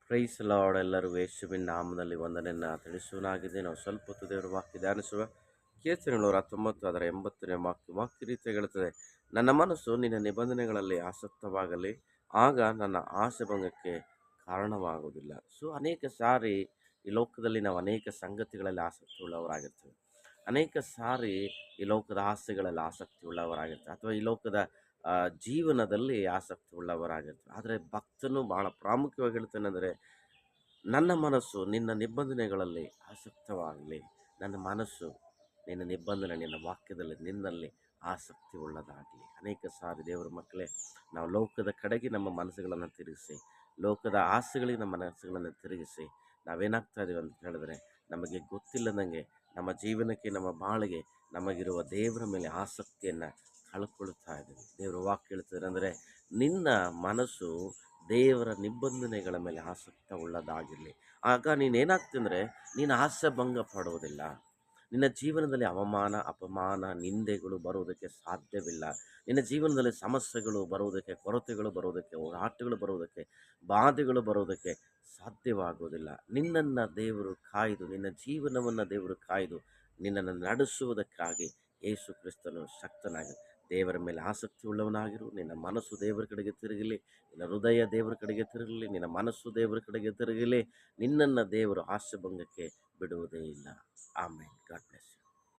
Price lord. ಎಲ್ಲರಿಗೂ ಯೇಸುವಿನ ನಾಮದಲ್ಲಿ ವಂದನೆಯನ್ನು ತಿಳಿಸುವನಾಗಿದೆ. ನಾವು ಸ್ವಲ್ಪ ಹೊತ್ತು ದೇವರ ವಾಕ್ಯ ಧ್ಯಾನಿಸುವ. ಕೀರ್ತನೆಗಳು 19 ಅದರ 80ನೇ ವಾಕ್ಯ ರೀತಿ ಹೇಳುತ್ತದೆ, ನನ್ನ ಮನಸ್ಸು ನಿನ್ನ ನಿಬಂಧನೆಗಳಲ್ಲಿ ಆಸಕ್ತವಾಗಲಿ, ಆಗ ನನ್ನ ಆಸೆ ಭಂಗಕ್ಕೆ ಕಾರಣವಾಗುವುದಿಲ್ಲ. ಸೊ ಅನೇಕ ಸಾರಿ ಈ ಲೋಕದಲ್ಲಿ ನಾವು ಅನೇಕ ಸಂಗತಿಗಳಲ್ಲಿ ಆಸಕ್ತಿ ಉಳ್ಳವರಾಗಿರ್ತೇವೆ. ಅನೇಕ ಸಾರಿ ಈ ಲೋಕದ ಆಸೆಗಳಲ್ಲಿ ಆಸಕ್ತಿ ಉಳ್ಳವರಾಗಿರ್ತಾರೆ, ಅಥವಾ ಈ ಲೋಕದ ಜೀವನದಲ್ಲಿ ಆಸಕ್ತಿ ಉಳ್ಳವರಾಗಿರ್ತಾರೆ. ಆದರೆ ಭಕ್ತನು ಬಹಳ ಪ್ರಾಮುಖ್ಯವಾಗಿ ಹೇಳ್ತಾನೆಂದರೆ, ನನ್ನ ಮನಸ್ಸು ನಿನ್ನ ನಿಬಂಧನೆಗಳಲ್ಲಿ ಆಸಕ್ತವಾಗಲಿ. ನನ್ನ ಮನಸ್ಸು ನಿನ್ನ ನಿಬಂಧನೆ, ನಿನ್ನ ವಾಕ್ಯದಲ್ಲಿ ನಿನ್ನಲ್ಲಿ ಆಸಕ್ತಿ ಉಳ್ಳದಾಗಲಿ. ಅನೇಕ ಸಾರಿ ದೇವರ ಮಕ್ಕಳೇ, ನಾವು ಲೋಕದ ಕಡೆಗೆ ನಮ್ಮ ಮನಸ್ಸುಗಳನ್ನು ತಿರುಗಿಸಿ, ಲೋಕದ ಆಸೆಗಳಿಗೆ ನಮ್ಮ ಮನಸ್ಸುಗಳನ್ನು ತಿರುಗಿಸಿ ನಾವೇನಾಗ್ತಾ ಇದೀವಿ ಅಂತ ಹೇಳಿದ್ರೆ, ನಮಗೆ ಗೊತ್ತಿಲ್ಲದಂಗೆ ನಮ್ಮ ಜೀವನಕ್ಕೆ, ನಮ್ಮ ಬಾಳಿಗೆ ನಮಗಿರುವ ದೇವರ ಮೇಲೆ ಆಸಕ್ತಿಯನ್ನು ಕಳ್ಕೊಳ್ತಾ ಇದ್ದೀವಿ. ದೇವರ ವಾಕ್ಯ ಹೇಳ್ತಾರೆ ಅಂದರೆ, ನಿನ್ನ ಮನಸ್ಸು ದೇವರ ನಿಬಂಧನೆಗಳ ಮೇಲೆ ಆಸಕ್ತ ಉಳ್ಳದಾಗಿರಲಿ. ಆಗ ನೀನೇನಾಗ್ತಂದರೆ, ನೀನು ಆಸೆ ಭಂಗ ಪಡುವುದಿಲ್ಲ. ನಿನ್ನ ಜೀವನದಲ್ಲಿ ಅವಮಾನ, ಅಪಮಾನ, ನಿಂದೆಗಳು ಬರುವುದಕ್ಕೆ ಸಾಧ್ಯವಿಲ್ಲ. ನಿನ್ನ ಜೀವನದಲ್ಲಿ ಸಮಸ್ಯೆಗಳು ಬರುವುದಕ್ಕೆ, ಕೊರತೆಗಳು ಬರುವುದಕ್ಕೆ, ಹೋರಾಟಗಳು ಬರುವುದಕ್ಕೆ, ಬಾಧೆಗಳು ಬರುವುದಕ್ಕೆ ಸಾಧ್ಯವಾಗುವುದಿಲ್ಲ. ನಿನ್ನನ್ನು ದೇವರು ಕಾಯ್ದು, ನಿನ್ನ ಜೀವನವನ್ನು ದೇವರು ಕಾಯ್ದು ನಿನ್ನನ್ನು ನಡೆಸುವುದಕ್ಕಾಗಿ ಯೇಸು ಕ್ರಿಸ್ತನು ಶಕ್ತನಾಗಿ. ದೇವರ ಮೇಲೆ ಆಸಕ್ತಿ ಉಳ್ಳವನಾಗಿರು. ನಿನ್ನ ಮನಸ್ಸು ದೇವರ ಕಡೆಗೆ ತಿರುಗಲಿ, ನಿನ್ನ ಹೃದಯ ದೇವರ ಕಡೆಗೆ ತಿರುಗಲಿ, ನಿನ್ನ ಮನಸ್ಸು ದೇವರ ಕಡೆಗೆ ತಿರುಗಲಿ. ನಿನ್ನನ್ನು ದೇವರು ಆಶಾಭಂಗಕ್ಕೆ ಬಿಡುವುದೇ ಇಲ್ಲ. ಆಮೇನ್. God bless you.